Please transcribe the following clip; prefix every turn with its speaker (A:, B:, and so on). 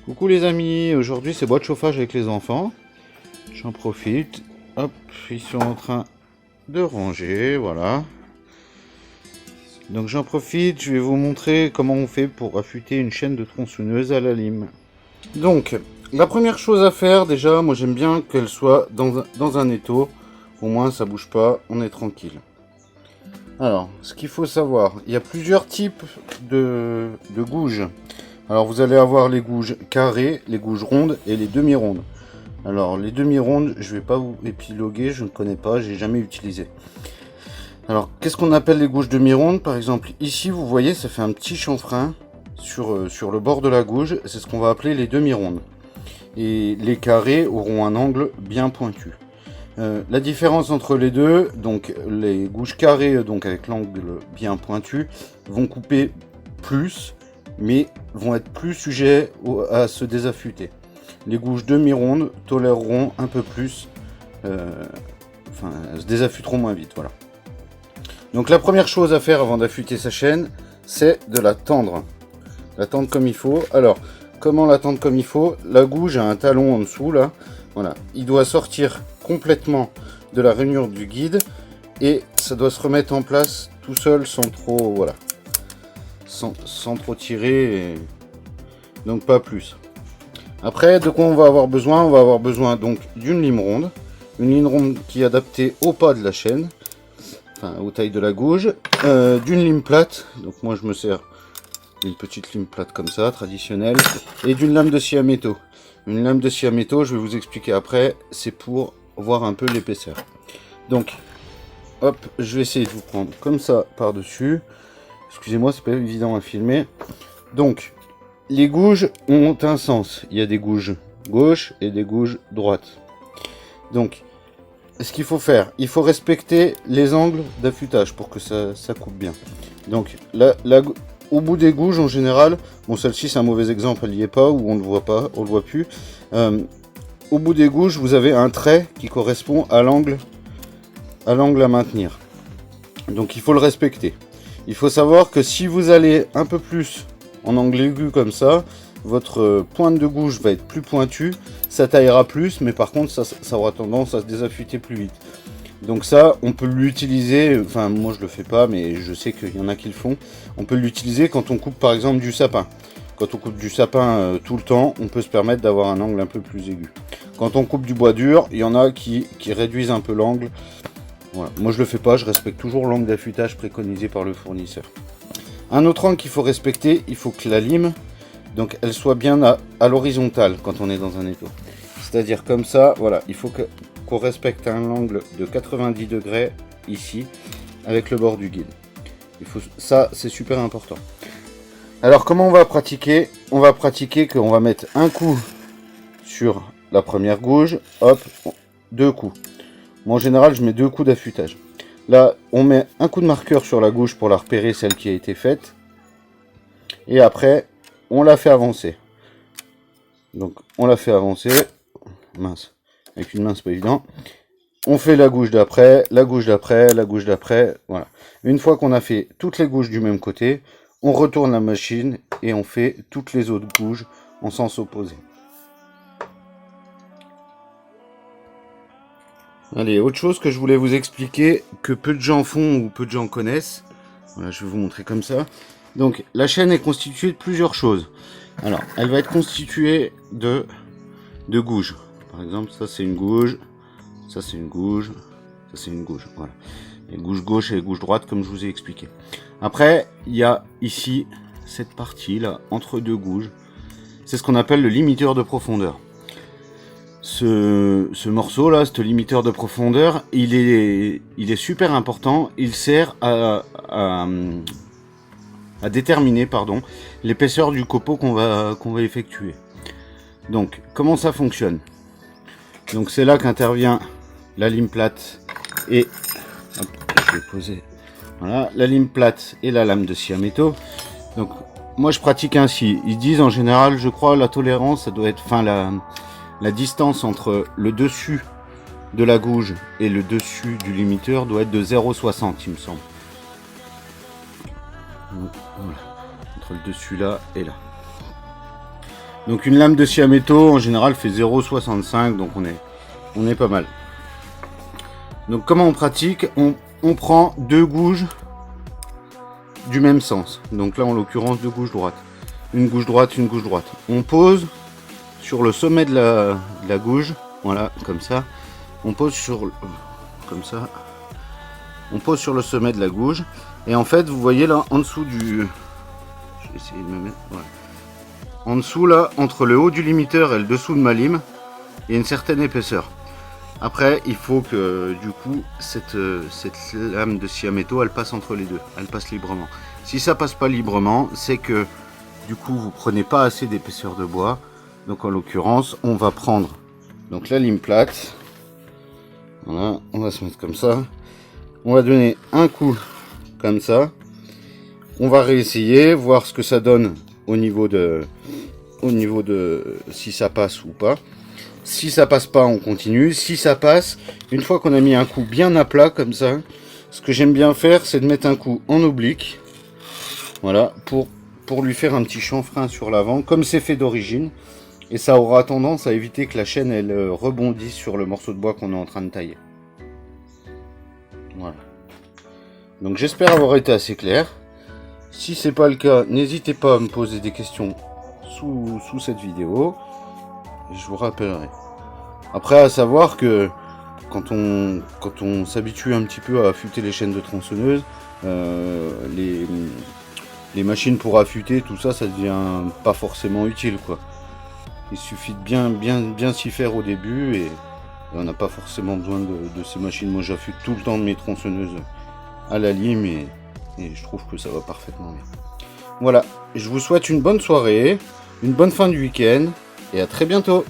A: Coucou les amis, aujourd'hui c'est boîte de chauffage avec les enfants. J'en profite. Hop, ils sont en train de ranger, voilà. Donc j'en profite, je vais vous montrer comment on fait pour affûter une chaîne de tronçonneuse à la lime. Donc, la première chose à faire, déjà, moi j'aime bien qu'elle soit dans un étau. Au moins ça bouge pas, on est tranquille. Alors, ce qu'il faut savoir, il y a plusieurs types de gouges. Alors vous allez avoir les gouges carrées, les gouges rondes et les demi-rondes. Alors les demi-rondes, je vais pas vous épiloguer, je ne connais pas, j'ai jamais utilisé. Alors qu'est-ce qu'on appelle les gouges demi-rondes? Par exemple ici vous voyez ça fait un petit chanfrein sur le bord de la gouge, c'est ce qu'on va appeler les demi-rondes. Et les carrés auront un angle bien pointu. La différence entre les deux, donc les gouges carrées donc avec l'angle bien pointu vont couper plus, mais vont être plus sujets à se désaffûter. Les gouges demi-rondes toléreront un peu plus, se désaffûteront moins vite, voilà. Donc la première chose à faire avant d'affûter sa chaîne, c'est de la tendre. La tendre comme il faut. Alors, comment la tendre comme il faut? La gouge a un talon en dessous, là. Voilà. Il doit sortir complètement de la rainure du guide et ça doit se remettre en place tout seul sans trop, voilà. Sans trop tirer, donc pas plus. Après, de quoi on va avoir besoin? On va avoir besoin donc d'une lime ronde, une lime ronde qui est adaptée au pas de la chaîne, enfin aux tailles de la gouge, d'une lime plate, donc moi je me sers d'une petite lime plate comme ça, traditionnelle, et d'une lame de scie à métaux. Une lame de scie à métaux, je vais vous expliquer après, c'est pour voir un peu l'épaisseur. Donc, hop, je vais essayer de vous prendre comme ça par-dessus. Excusez-moi, c'est pas évident à filmer. Donc, les gouges ont un sens. Il y a des gouges gauche et des gouges droite. Donc, ce qu'il faut faire, il faut respecter les angles d'affûtage pour que ça coupe bien. Donc, au bout des gouges, en général, bon, celle-ci c'est un mauvais exemple, elle n'y est pas, ou on ne le voit pas, on le voit plus. Au bout des gouges, vous avez un trait qui correspond à l'angle à maintenir. Donc, il faut le respecter. Il faut savoir que si vous allez un peu plus en angle aigu comme ça, votre pointe de gouge va être plus pointue, ça taillera plus, mais par contre ça aura tendance à se désaffûter plus vite. Donc ça, on peut l'utiliser, enfin moi je le fais pas, mais je sais qu'il y en a qui le font, on peut l'utiliser quand on coupe par exemple du sapin. Quand on coupe du sapin tout le temps, on peut se permettre d'avoir un angle un peu plus aigu. Quand on coupe du bois dur, il y en a qui réduisent un peu l'angle. Voilà. Moi je le fais pas, je respecte toujours l'angle d'affûtage préconisé par le fournisseur. Un autre angle qu'il faut respecter, il faut que la lime, donc elle soit bien à l'horizontale quand on est dans un étau. C'est-à-dire comme ça, voilà, il faut qu'on respecte un angle de 90 degrés ici, avec le bord du guide. Ça, c'est super important. Alors comment on va pratiquer? On va pratiquer qu'on va mettre un coup sur la première gouge, hop, deux coups. Moi en général, je mets deux coups d'affûtage. Là, on met un coup de marqueur sur la gouge pour la repérer, celle qui a été faite. Et après, on la fait avancer. Donc, on la fait avancer. Mince. Avec une main, c'est pas évident. On fait la gouge d'après, la gouge d'après, la gouge d'après. Voilà. Une fois qu'on a fait toutes les gouges du même côté, on retourne la machine et on fait toutes les autres gouges en sens opposé. Allez, autre chose que je voulais vous expliquer, que peu de gens font ou peu de gens connaissent. Voilà, je vais vous montrer comme ça. Donc, la chaîne est constituée de plusieurs choses. Alors, elle va être constituée de gouges. Par exemple, ça c'est une gouge, ça c'est une gouge, ça c'est une gouge. Voilà. Les gouges gauche et les gouges droite, comme je vous ai expliqué. Après, il y a ici cette partie là, entre deux gouges. C'est ce qu'on appelle le limiteur de profondeur. Ce morceau là, ce limiteur de profondeur, il est super important. Il sert à déterminer l'épaisseur du copeau qu'on va effectuer. Donc comment ça fonctionne? Donc c'est là qu'intervient la lime plate et hop, je vais poser, voilà, la lime plate et la lame de scie à métaux. Donc moi je pratique ainsi. Ils disent en général, je crois, la tolérance, ça doit être, enfin la distance entre le dessus de la gouge et le dessus du limiteur doit être de 0,60, il me semble. Donc, voilà. Entre le dessus là et là. Donc une lame de scie à métaux en général fait 0,65, donc on est pas mal. Donc comment on pratique? On prend deux gouges du même sens. Donc là en l'occurrence deux gouges droites. Une gouge droite, une gouge droite. On pose sur le sommet de la gouge, voilà, comme ça. On pose comme ça. On pose sur le sommet de la gouge. Et en fait, vous voyez là, en dessous du... Je vais essayer de me mettre... Voilà. En dessous là, entre le haut du limiteur et le dessous de ma lime, il y a une certaine épaisseur. Après, il faut que du coup, cette lame de scie à métaux, elle passe entre les deux. Elle passe librement. Si ça passe pas librement, c'est que du coup, vous prenez pas assez d'épaisseur de bois. Donc en l'occurrence, on va prendre donc la lime plate. Voilà, on va se mettre comme ça. On va donner un coup comme ça. On va réessayer, voir ce que ça donne au niveau de si ça passe ou pas. Si ça passe pas, on continue. Si ça passe, une fois qu'on a mis un coup bien à plat comme ça, ce que j'aime bien faire, c'est de mettre un coup en oblique. Voilà, pour lui faire un petit chanfrein sur l'avant, comme c'est fait d'origine. Et ça aura tendance à éviter que la chaîne elle rebondisse sur le morceau de bois qu'on est en train de tailler. Voilà. Donc j'espère avoir été assez clair. Si c'est pas le cas, n'hésitez pas à me poser des questions sous cette vidéo. Et je vous rappellerai. Après, à savoir que quand on s'habitue un petit peu à affûter les chaînes de tronçonneuse, les machines pour affûter, tout ça, ça devient pas forcément utile, quoi. Il suffit de bien s'y faire au début et on n'a pas forcément besoin de ces machines. Moi, j'affûte tout le temps de mes tronçonneuses à la lime et je trouve que ça va parfaitement bien. Voilà, je vous souhaite une bonne soirée, une bonne fin de week-end et à très bientôt.